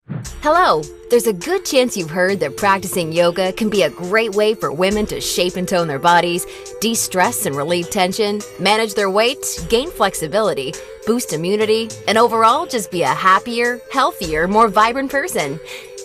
Hello! There's a good chance you've heard that practicing yoga can be a great way for women to shape and tone their bodies, de-stress and relieve tension, manage their weight, gain flexibility, boost immunity, and overall just be a happier, healthier, more vibrant person.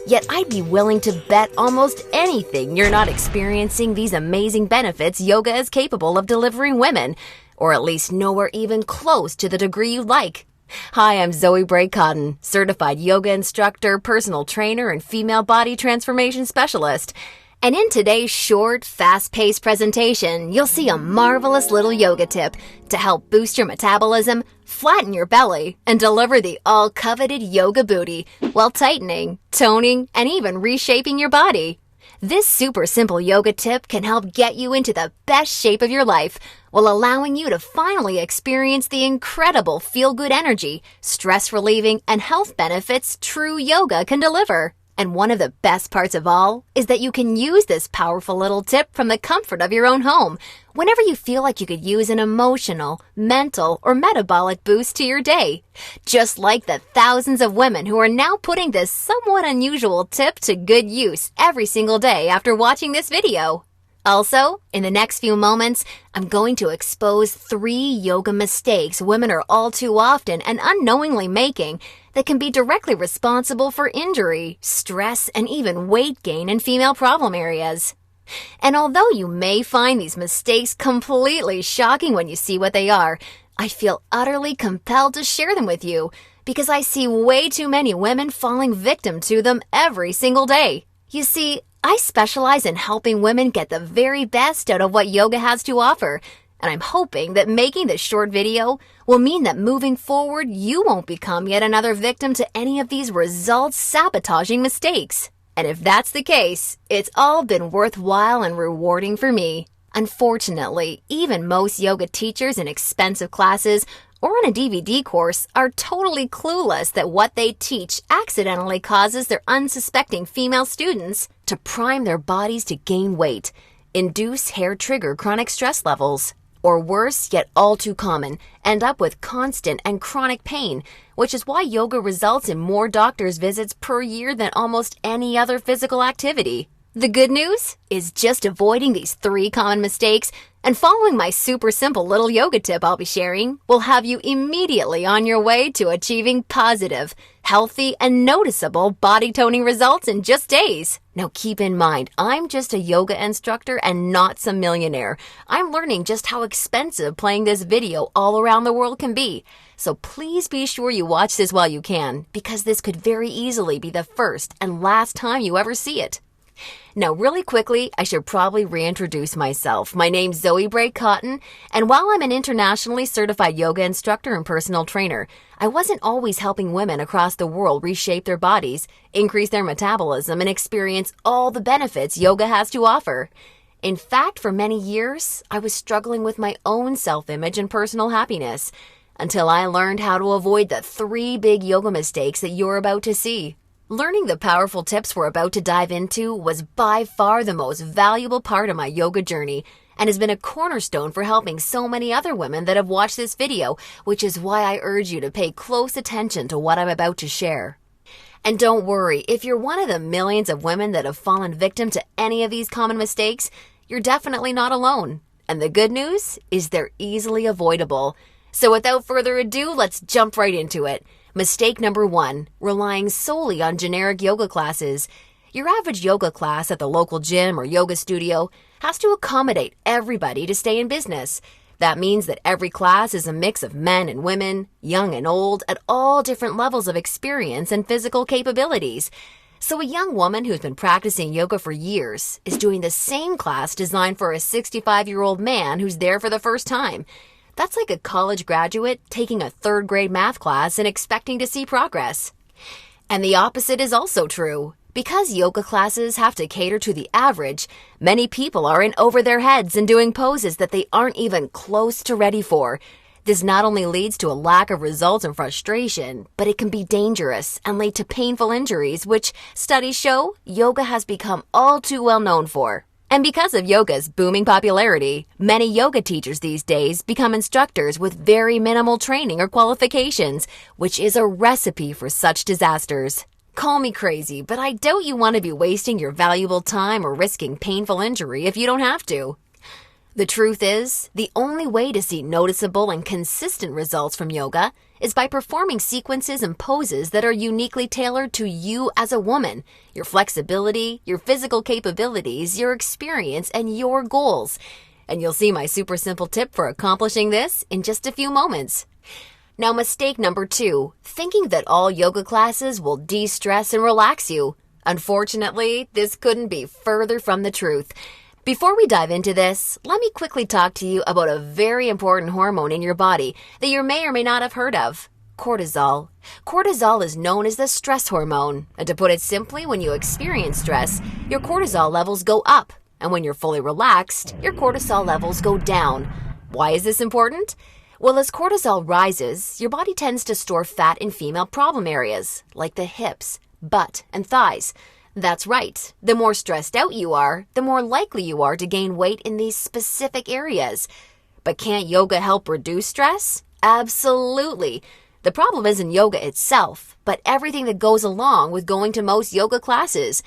Yet I'd be willing to bet almost anything you're not experiencing these amazing benefits yoga is capable of delivering women, or at least nowhere even close to the degree you'd like. Hi, I'm Zoe Bray-Cotton, certified yoga instructor, personal trainer, and female body transformation specialist. And in today's short, fast-paced presentation, you'll see a marvelous little yoga tip to help boost your metabolism, flatten your belly, and deliver the all-coveted yoga booty while tightening, toning, and even reshaping your body. This super simple yoga tip can help get you into the best shape of your life while allowing you to finally experience the incredible feel-good energy, stress-relieving, and health benefits true yoga can deliver. And one of the best parts of all is that you can use this powerful little tip from the comfort of your own home whenever you feel like you could use an emotional, mental, or metabolic boost to your day. Just like the thousands of women who are now putting this somewhat unusual tip to good use every single day after watching this video. Also, in the next few moments, I'm going to expose 3 yoga mistakes women are all too often and unknowingly making that can be directly responsible for injury, stress, and even weight gain in female problem areas. And although you may find these mistakes completely shocking when you see what they are, I feel utterly compelled to share them with you because I see way too many women falling victim to them every single day. You see, I specialize in helping women get the very best out of what yoga has to offer, and I'm hoping that making this short video will mean that moving forward you won't become yet another victim to any of these results-sabotaging mistakes. And if that's the case, it's all been worthwhile and rewarding for me. Unfortunately, even most yoga teachers in expensive classes or on a DVD course are totally clueless that what they teach accidentally causes their unsuspecting female students to prime their bodies to gain weight, induce hair-trigger chronic stress levels, or worse, yet all too common, end up with constant and chronic pain, which is why yoga results in more doctor's visits per year than almost any other physical activity. The good news is just avoiding these 3 common mistakes and following my super simple little yoga tip I'll be sharing will have you immediately on your way to achieving positive, healthy, and noticeable body toning results in just days. Now keep in mind, I'm just a yoga instructor and not some millionaire. I'm learning just how expensive playing this video all around the world can be. So please be sure you watch this while you can, because this could very easily be the first and last time you ever see it. Now, really quickly, I should probably reintroduce myself. My name's Zoe Bray-Cotton, and while I'm an internationally certified yoga instructor and personal trainer, I wasn't always helping women across the world reshape their bodies, increase their metabolism, and experience all the benefits yoga has to offer. In fact, for many years, I was struggling with my own self-image and personal happiness, until I learned how to avoid the 3 big yoga mistakes that you're about to see. Learning the powerful tips we're about to dive into was by far the most valuable part of my yoga journey and has been a cornerstone for helping so many other women that have watched this video, which is why I urge you to pay close attention to what I'm about to share. And don't worry, if you're one of the millions of women that have fallen victim to any of these common mistakes, you're definitely not alone. And the good news is they're easily avoidable. So without further ado, let's jump right into it. Mistake number 1, relying solely on generic yoga classes. Your average yoga class at the local gym or yoga studio has to accommodate everybody to stay in business. That means that every class is a mix of men and women, young and old, at all different levels of experience and physical capabilities. So a young woman who's been practicing yoga for years is doing the same class designed for a 65-year-old man who's there for the first time. That's like a college graduate taking a 3rd grade math class and expecting to see progress. And the opposite is also true. Because yoga classes have to cater to the average, many people are in over their heads and doing poses that they aren't even close to ready for. This not only leads to a lack of results and frustration, but it can be dangerous and lead to painful injuries, which studies show yoga has become all too well known for. And because of yoga's booming popularity, many yoga teachers these days become instructors with very minimal training or qualifications, which is a recipe for such disasters. Call me crazy, but I doubt you want to be wasting your valuable time or risking painful injury if you don't have to. The truth is, the only way to see noticeable and consistent results from yoga is by performing sequences and poses that are uniquely tailored to you as a woman, your flexibility, your physical capabilities, your experience, and your goals. And you'll see my super simple tip for accomplishing this in just a few moments. Now, mistake number 2, thinking that all yoga classes will de-stress and relax you. Unfortunately, this couldn't be further from the truth. Before we dive into this, let me quickly talk to you about a very important hormone in your body that you may or may not have heard of: cortisol. Cortisol is known as the stress hormone, and to put it simply, when you experience stress, your cortisol levels go up, and when you're fully relaxed, your cortisol levels go down. Why is this important? Well, as cortisol rises, your body tends to store fat in female problem areas, like the hips, butt, and thighs. That's right. The more stressed out you are, the more likely you are to gain weight in these specific areas. But can't yoga help reduce stress? Absolutely. The problem isn't yoga itself, but everything that goes along with going to most yoga classes.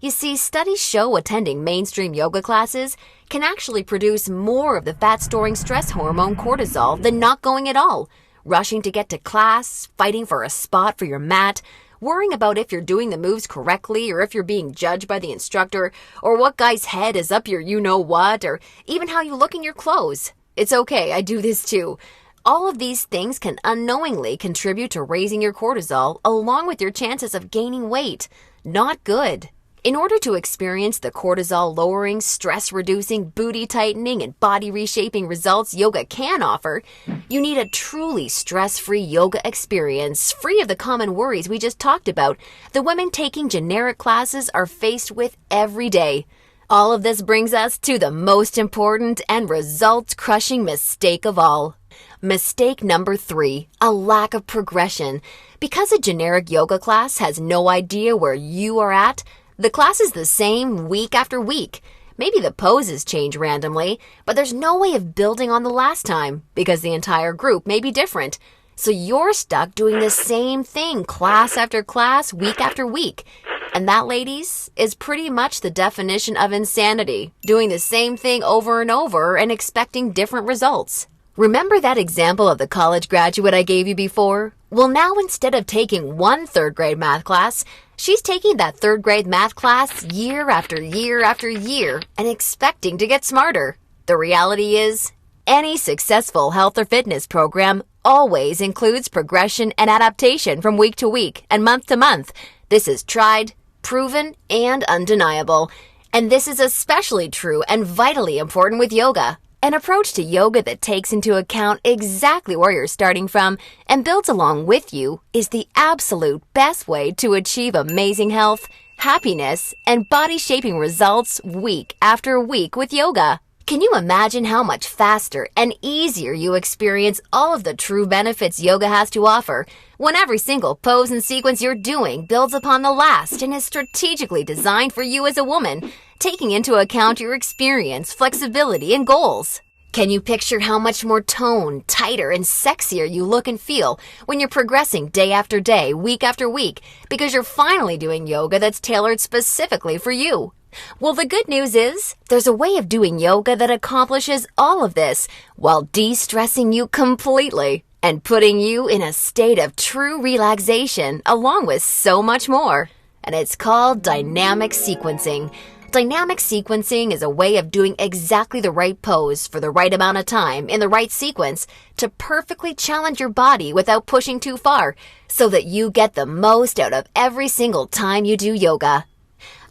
You see, studies show attending mainstream yoga classes can actually produce more of the fat-storing stress hormone cortisol than not going at all. Rushing to get to class, fighting for a spot for your mat, worrying about if you're doing the moves correctly or if you're being judged by the instructor, or what guy's head is up your you-know-what, or even how you look in your clothes. It's okay, I do this too. All of these things can unknowingly contribute to raising your cortisol along with your chances of gaining weight. Not good. In order to experience the cortisol-lowering, stress-reducing, booty-tightening, and body-reshaping results yoga can offer, you need a truly stress-free yoga experience, free of the common worries we just talked about that women taking generic classes are faced with every day. All of this brings us to the most important and result-crushing mistake of all. Mistake number 3, a lack of progression. Because a generic yoga class has no idea where you are at, the class is the same week after week. Maybe the poses change randomly, but there's no way of building on the last time because the entire group may be different. So you're stuck doing the same thing class after class, week after week. And that, ladies, is pretty much the definition of insanity, doing the same thing over and over and expecting different results. Remember that example of the college graduate I gave you before? Well, now instead of taking one third-grade math class, she's taking that third-grade math class year after year after year and expecting to get smarter. The reality is, any successful health or fitness program always includes progression and adaptation from week to week and month to month. This is tried, proven, and undeniable. And this is especially true and vitally important with yoga. An approach to yoga that takes into account exactly where you're starting from and builds along with you is the absolute best way to achieve amazing health, happiness, and body-shaping results week after week with yoga. Can you imagine how much faster and easier you experience all of the true benefits yoga has to offer when every single pose and sequence you're doing builds upon the last and is strategically designed for you as a woman, taking into account your experience, flexibility, and goals? Can you picture how much more toned, tighter, and sexier you look and feel when you're progressing day after day, week after week, because you're finally doing yoga that's tailored specifically for you? Well, the good news is there's a way of doing yoga that accomplishes all of this while de-stressing you completely and putting you in a state of true relaxation along with so much more. And it's called dynamic sequencing. Dynamic sequencing is a way of doing exactly the right pose for the right amount of time in the right sequence to perfectly challenge your body without pushing too far so that you get the most out of every single time you do yoga.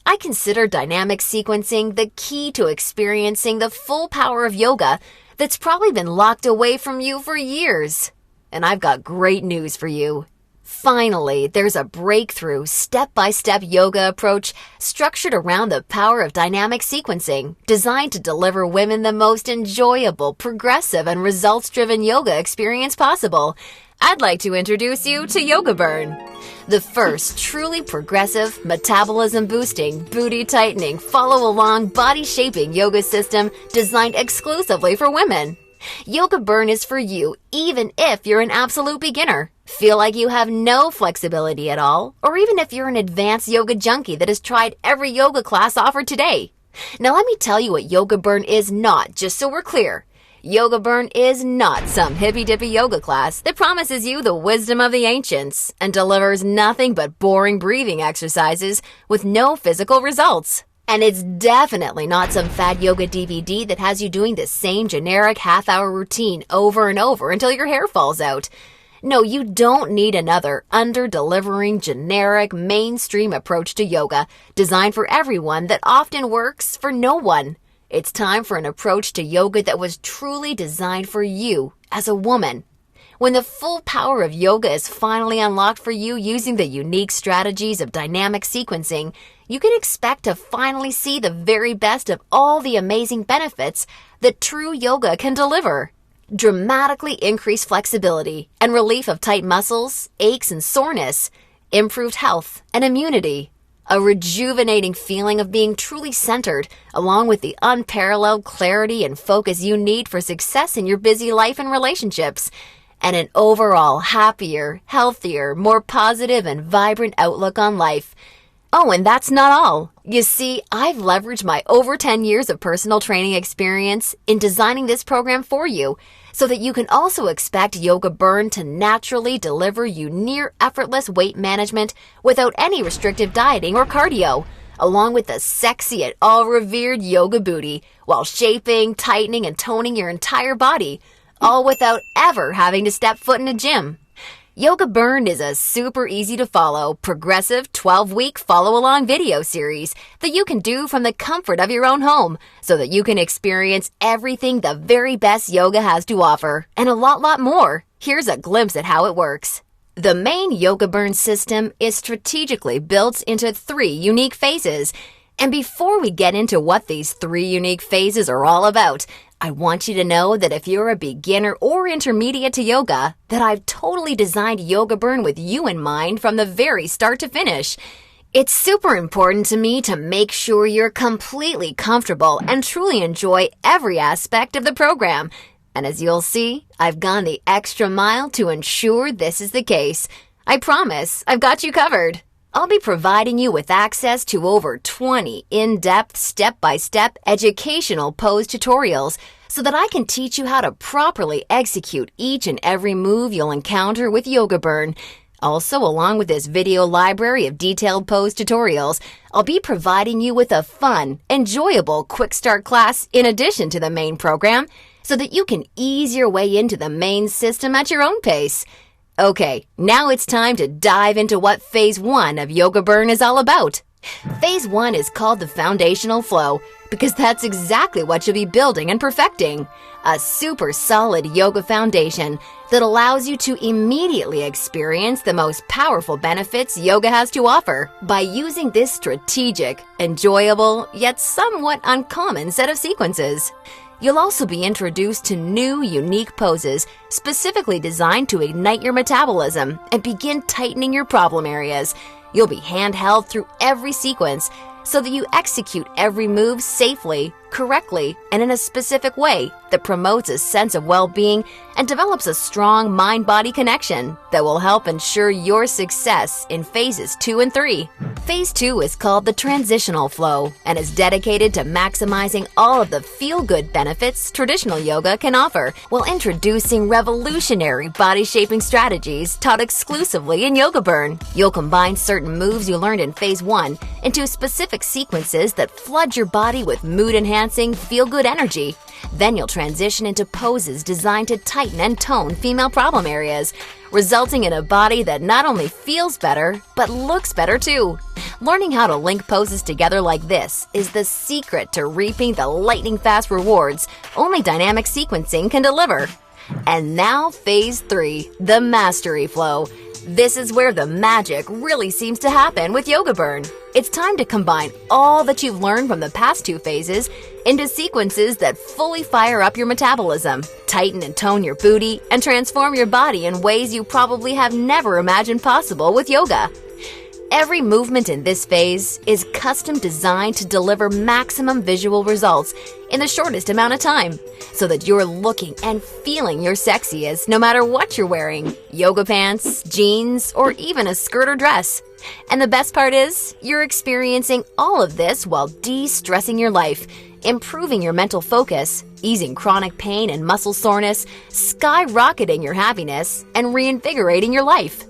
I consider dynamic sequencing the key to experiencing the full power of yoga that's probably been locked away from you for years. And I've got great news for you. Finally, there's a breakthrough, step-by-step yoga approach structured around the power of dynamic sequencing, designed to deliver women the most enjoyable, progressive, and results-driven yoga experience possible. I'd like to introduce you to Yoga Burn, the first truly progressive, metabolism-boosting, booty-tightening, follow-along, body-shaping yoga system designed exclusively for women. Yoga Burn is for you even if you're an absolute beginner. Feel like you have no flexibility at all? Or even if you're an advanced yoga junkie that has tried every yoga class offered today? Now let me tell you what Yoga Burn is not, just so we're clear. Yoga Burn is not some hippy-dippy yoga class that promises you the wisdom of the ancients and delivers nothing but boring breathing exercises with no physical results. And it's definitely not some fad yoga DVD that has you doing the same generic half-hour routine over and over until your hair falls out. No, you don't need another under-delivering, generic, mainstream approach to yoga designed for everyone that often works for no one. It's time for an approach to yoga that was truly designed for you as a woman. When the full power of yoga is finally unlocked for you using the unique strategies of dynamic sequencing, you can expect to finally see the very best of all the amazing benefits that true yoga can deliver. Dramatically increased flexibility and relief of tight muscles, aches and soreness, improved health and immunity, a rejuvenating feeling of being truly centered, along with the unparalleled clarity and focus you need for success in your busy life and relationships, and an overall happier, healthier, more positive and vibrant outlook on life. Oh, and that's not all. You see, I've leveraged my over 10 years of personal training experience in designing this program for you so that you can also expect Yoga Burn to naturally deliver you near effortless weight management without any restrictive dieting or cardio, along with the sexy yet all-revered yoga booty while shaping, tightening, and toning your entire body, all without ever having to step foot in a gym. Yoga Burn is a super easy to follow, progressive 12-week follow-along video series that you can do from the comfort of your own home so that you can experience everything the very best yoga has to offer and a lot more. Here's a glimpse at how it works. The main Yoga Burn system is strategically built into 3 unique phases. And before we get into what these 3 unique phases are all about, I want you to know that if you're a beginner or intermediate to yoga, that I've totally designed Yoga Burn with you in mind from the very start to finish. It's super important to me to make sure you're completely comfortable and truly enjoy every aspect of the program. And as you'll see, I've gone the extra mile to ensure this is the case. I promise, I've got you covered. I'll be providing you with access to over 20 in-depth, step-by-step educational pose tutorials so that I can teach you how to properly execute each and every move you'll encounter with Yoga Burn. Also, along with this video library of detailed pose tutorials, I'll be providing you with a fun, enjoyable quick start class in addition to the main program so that you can ease your way into the main system at your own pace. Okay, now it's time to dive into what Phase 1 of Yoga Burn is all about. Phase 1 is called the foundational flow because that's exactly what you'll be building and perfecting. A super solid yoga foundation that allows you to immediately experience the most powerful benefits yoga has to offer by using this strategic, enjoyable, yet somewhat uncommon set of sequences. You'll also be introduced to new, unique poses specifically designed to ignite your metabolism and begin tightening your problem areas. You'll be handheld through every sequence so that you execute every move safely, correctly, and in a specific way that promotes a sense of well-being and develops a strong mind-body connection that will help ensure your success in phases 2 and 3. Phase 2 is called the transitional flow and is dedicated to maximizing all of the feel-good benefits traditional yoga can offer while introducing revolutionary body-shaping strategies taught exclusively in Yoga Burn. You'll combine certain moves you learned in Phase 1 into specific sequences that flood your body with mood-enhancing, feel-good energy. Then you'll transition into poses designed to tighten and tone female problem areas, resulting in a body that not only feels better, but looks better too. Learning how to link poses together like this is the secret to reaping the lightning-fast rewards only dynamic sequencing can deliver. And now Phase 3, the mastery flow. This is where the magic really seems to happen with Yoga Burn. It's time to combine all that you've learned from the past 2 phases into sequences that fully fire up your metabolism, tighten and tone your booty, and transform your body in ways you probably have never imagined possible with yoga. Every movement in this phase is custom designed to deliver maximum visual results in the shortest amount of time, so that you're looking and feeling your sexiest no matter what you're wearing: yoga pants, jeans, or even a skirt or dress. And the best part is, you're experiencing all of this while de-stressing your life, improving your mental focus, easing chronic pain and muscle soreness, skyrocketing your happiness, and reinvigorating your life.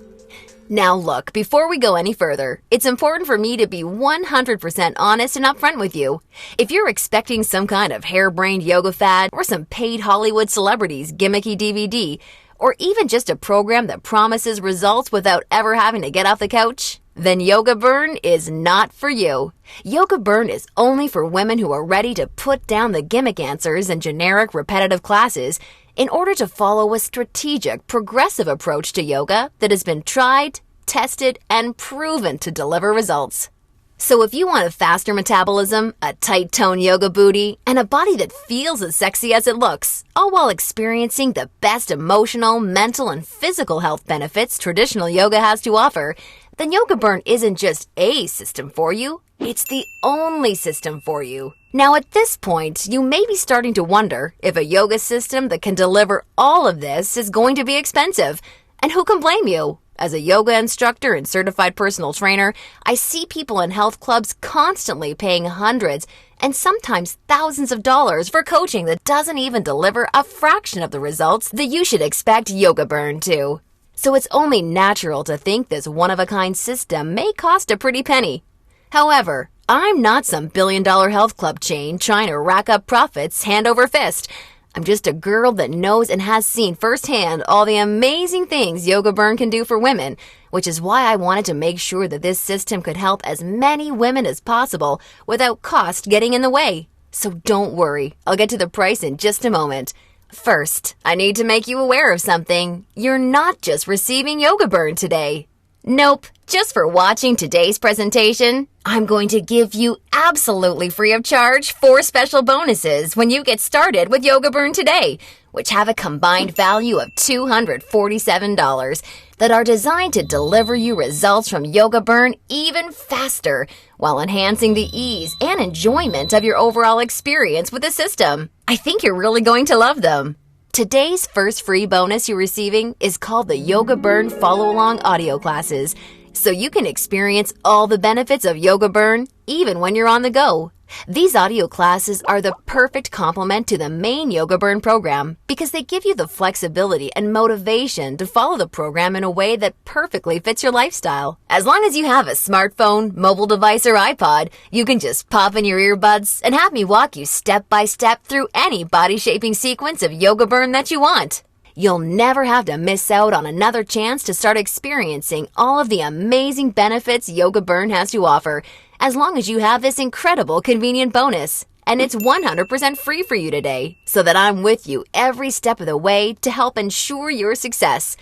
Now look, before we go any further, it's important for me to be 100% honest and upfront with you. If you're expecting some kind of harebrained yoga fad or some paid Hollywood celebrities gimmicky DVD, or even just a program that promises results without ever having to get off the couch, then Yoga Burn is not for you. Yoga Burn is only for women who are ready to put down the gimmick answers and generic repetitive classes in order to follow a strategic, progressive approach to yoga that has been tried, tested, and proven to deliver results. So if you want a faster metabolism, a tight-toned yoga booty, and a body that feels as sexy as it looks, all while experiencing the best emotional, mental, and physical health benefits traditional yoga has to offer, then Yoga Burn isn't just a system for you, it's the only system for you. Now at this point, you may be starting to wonder if a yoga system that can deliver all of this is going to be expensive. And who can blame you? As a yoga instructor and certified personal trainer, I see people in health clubs constantly paying hundreds and sometimes thousands of dollars for coaching that doesn't even deliver a fraction of the results that you should expect Yoga Burn to. So it's only natural to think this one-of-a-kind system may cost a pretty penny. However, I'm not some billion-dollar health club chain trying to rack up profits hand over fist. I'm just a girl that knows and has seen firsthand all the amazing things Yoga Burn can do for women, which is why I wanted to make sure that this system could help as many women as possible without cost getting in the way. So don't worry, I'll get to the price in just a moment. First, I need to make you aware of something. You're not just receiving Yoga Burn today. Nope, just for watching today's presentation, I'm going to give you absolutely free of charge 4 special bonuses when you get started with Yoga Burn today, which have a combined value of $247 that are designed to deliver you results from Yoga Burn even faster while enhancing the ease and enjoyment of your overall experience with the system. I think you're really going to love them. Today's first free bonus you're receiving is called the Yoga Burn Follow-Along Audio Classes, so you can experience all the benefits of Yoga Burn even when you're on the go. These audio classes are the perfect complement to the main Yoga Burn program because they give you the flexibility and motivation to follow the program in a way that perfectly fits your lifestyle. As long as you have a smartphone, mobile device, or iPod, you can just pop in your earbuds and have me walk you step by step through any body-shaping sequence of Yoga Burn that you want. You'll never have to miss out on another chance to start experiencing all of the amazing benefits Yoga Burn has to offer, as long as you have this incredible convenient bonus. And it's 100% free for you today, so that I'm with you every step of the way to help ensure your success.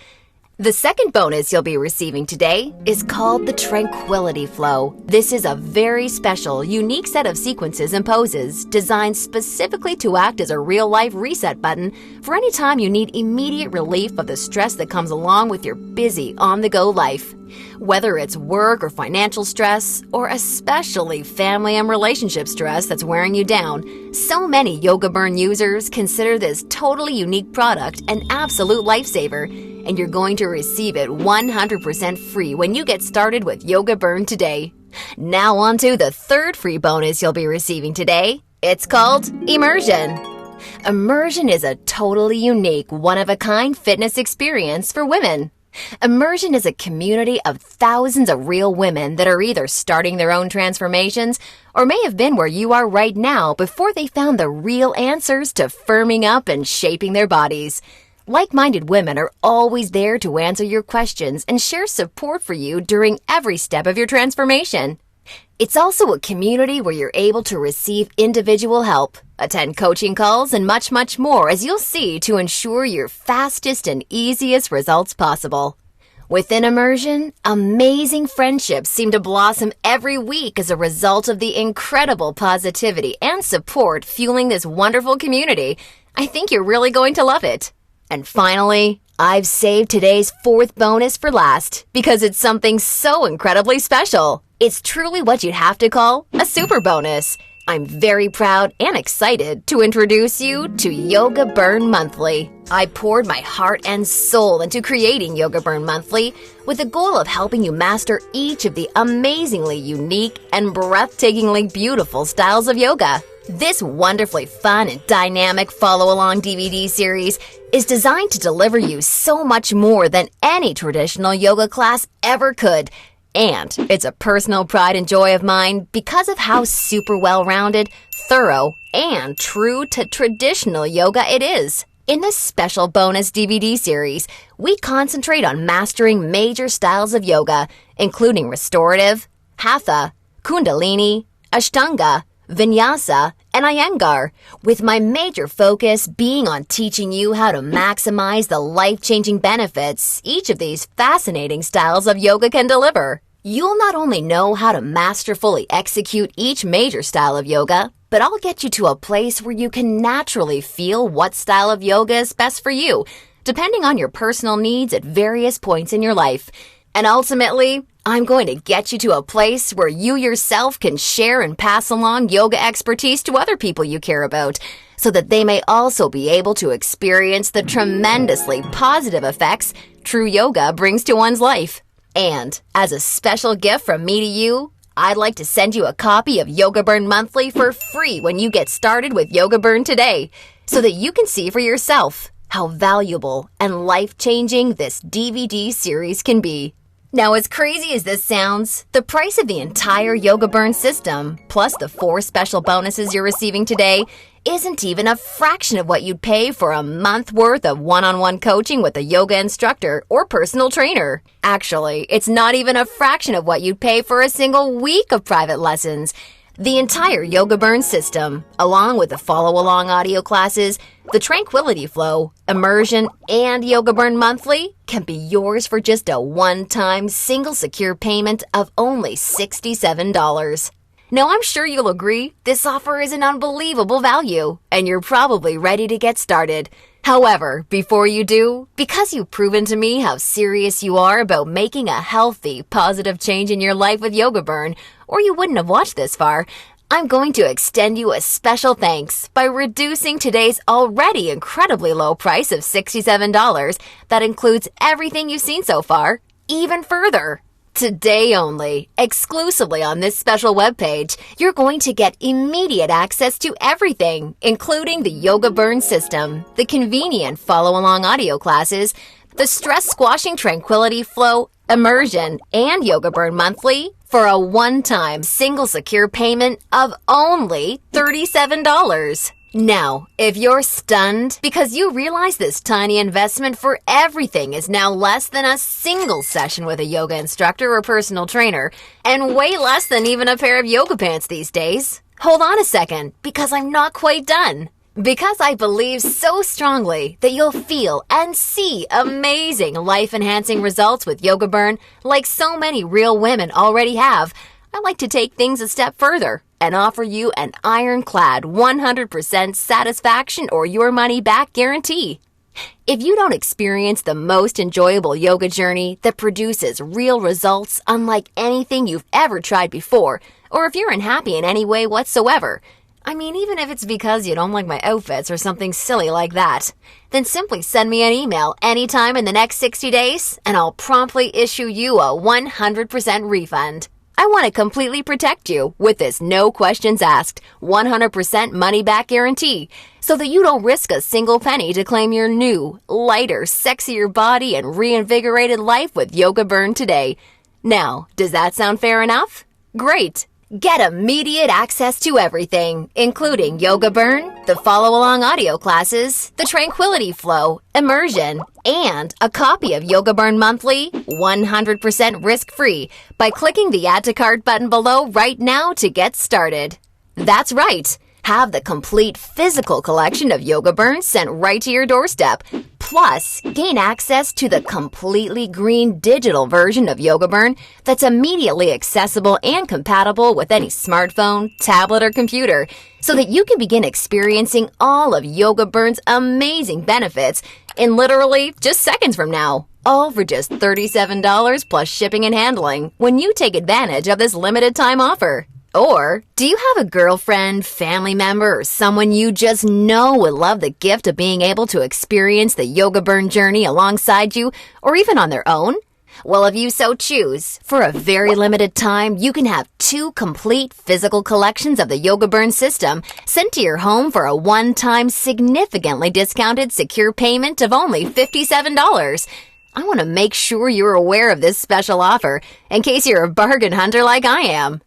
The second bonus you'll be receiving today is called the Tranquility Flow. This is a very special, unique set of sequences and poses designed specifically to act as a real-life reset button for any time you need immediate relief of the stress that comes along with your busy, on-the-go life. Whether it's work or financial stress, or especially family and relationship stress that's wearing you down, so many Yoga Burn users consider this totally unique product an absolute lifesaver, and you're going to receive it 100% free when you get started with Yoga Burn today. Now on to the third free bonus you'll be receiving today. It's called Immersion. Immersion is a totally unique, one-of-a-kind fitness experience for women. Immersion is a community of thousands of real women that are either starting their own transformations or may have been where you are right now before they found the real answers to firming up and shaping their bodies. Like-minded women are always there to answer your questions and share support for you during every step of your transformation. It's also a community where you're able to receive individual help, attend coaching calls, and much, much more, as you'll see, to ensure your fastest and easiest results possible. Within Immersion, amazing friendships seem to blossom every week as a result of the incredible positivity and support fueling this wonderful community. I think you're really going to love it. And finally, I've saved today's fourth bonus for last because it's something so incredibly special. It's truly what you'd have to call a super bonus. I'm very proud and excited to introduce you to Yoga Burn Monthly. I poured my heart and soul into creating Yoga Burn Monthly with the goal of helping you master each of the amazingly unique and breathtakingly beautiful styles of yoga. This wonderfully fun and dynamic follow-along DVD series is designed to deliver you so much more than any traditional yoga class ever could. And it's a personal pride and joy of mine because of how super well-rounded, thorough, and true to traditional yoga it is. In this special bonus DVD series, we concentrate on mastering major styles of yoga, including restorative, hatha, kundalini, ashtanga, vinyasa, and iyengar, with my major focus being on teaching you how to maximize the life-changing benefits each of these fascinating styles of yoga can deliver. You'll not only know how to masterfully execute each major style of yoga, but I'll get you to a place where you can naturally feel what style of yoga is best for you, depending on your personal needs at various points in your life. And ultimately, I'm going to get you to a place where you yourself can share and pass along yoga expertise to other people you care about, so that they may also be able to experience the tremendously positive effects true yoga brings to one's life. And as a special gift from me to you, I'd like to send you a copy of Yoga Burn Monthly for free when you get started with Yoga Burn today, so that you can see for yourself how valuable and life-changing this DVD series can be. Now, as crazy as this sounds, the price of the entire Yoga Burn system, plus the 4 special bonuses you're receiving today, isn't even a fraction of what you'd pay for a month worth of one-on-one coaching with a yoga instructor or personal trainer. Actually, it's not even a fraction of what you'd pay for a single week of private lessons. The entire Yoga Burn system, along with the follow-along audio classes, the Tranquility Flow, Immersion, and Yoga Burn Monthly can be yours for just a one-time single secure payment of only $67. Now, I'm sure you'll agree this offer is an unbelievable value, and you're probably ready to get started. However, before you do, because you've proven to me how serious you are about making a healthy, positive change in your life with Yoga Burn, or you wouldn't have watched this far, I'm going to extend you a special thanks by reducing today's already incredibly low price of $67 that includes everything you've seen so far, even further. Today only, exclusively on this special webpage, you're going to get immediate access to everything, including the Yoga Burn system, the convenient follow-along audio classes, the stress-squashing Tranquility Flow, Immersion, and Yoga Burn Monthly for a one-time single secure payment of only $37. Now, if you're stunned because you realize this tiny investment for everything is now less than a single session with a yoga instructor or personal trainer, and way less than even a pair of yoga pants these days, hold on a second, because I'm not quite done. Because I believe so strongly that you'll feel and see amazing life-enhancing results with Yoga Burn like so many real women already have, I like to take things a step further and offer you an ironclad 100% satisfaction or your money back guarantee. If you don't experience the most enjoyable yoga journey that produces real results unlike anything you've ever tried before, or if you're unhappy in any way whatsoever, I mean, even if it's because you don't like my outfits or something silly like that, then simply send me an email anytime in the next 60 days and I'll promptly issue you a 100% refund. I want to completely protect you with this no questions asked, 100% money back guarantee, so that you don't risk a single penny to claim your new, lighter, sexier body and reinvigorated life with Yoga Burn today. Now, does that sound fair enough? Great! Get immediate access to everything, including Yoga Burn, the follow-along audio classes, the Tranquility Flow, Immersion, and a copy of Yoga Burn Monthly, 100% risk-free, by clicking the Add to Cart button below right now to get started. That's right! Have the complete physical collection of Yoga Burn sent right to your doorstep. Plus, gain access to the completely green digital version of Yoga Burn that's immediately accessible and compatible with any smartphone, tablet, or computer, so that you can begin experiencing all of Yoga Burn's amazing benefits in literally just seconds from now. All for just $37 plus shipping and handling when you take advantage of this limited time offer. Or, do you have a girlfriend, family member, or someone you just know would love the gift of being able to experience the Yoga Burn journey alongside you, or even on their own? Well, if you so choose, for a very limited time, you can have 2 complete physical collections of the Yoga Burn system sent to your home for a one-time, significantly discounted secure payment of only $57. I want to make sure you're aware of this special offer in case you're a bargain hunter like I am.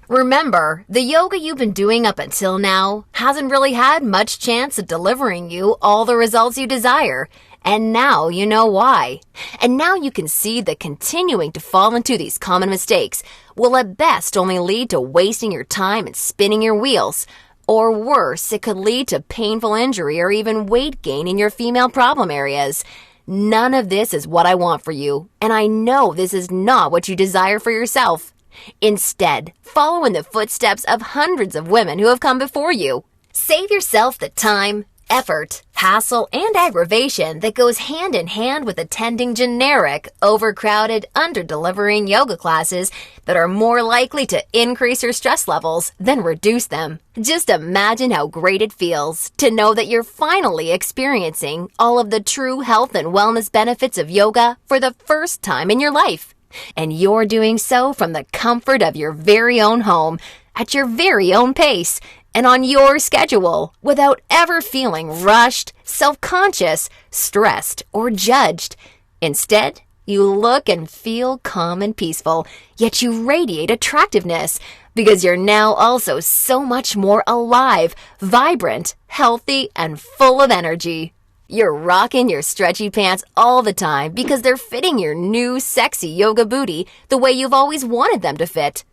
Remember, the yoga you've been doing up until now hasn't really had much chance of delivering you all the results you desire. And now you know why. And now you can see that continuing to fall into these common mistakes will at best only lead to wasting your time and spinning your wheels. Or worse, it could lead to painful injury or even weight gain in your female problem areas. None of this is what I want for you, and I know this is not what you desire for yourself. Instead, follow in the footsteps of hundreds of women who have come before you. Save yourself the time, effort, hassle, and aggravation that goes hand in hand with attending generic, overcrowded, under-delivering yoga classes that are more likely to increase your stress levels than reduce them. Just imagine how great it feels to know that you're finally experiencing all of the true health and wellness benefits of yoga for the first time in your life. And you're doing so from the comfort of your very own home, at your very own pace, and on your schedule, without ever feeling rushed, self-conscious, stressed, or judged. Instead, you look and feel calm and peaceful, yet you radiate attractiveness, because you're now also so much more alive, vibrant, healthy, and full of energy. You're rocking your stretchy pants all the time because they're fitting your new sexy yoga booty the way you've always wanted them to fit.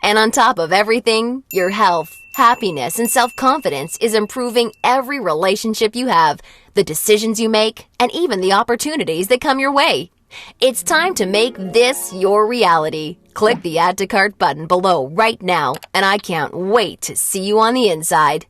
And on top of everything, your health, happiness, and self-confidence is improving every relationship you have, the decisions you make, and even the opportunities that come your way. It's time to make this your reality. Click the Add to Cart button below right now, and I can't wait to see you on the inside.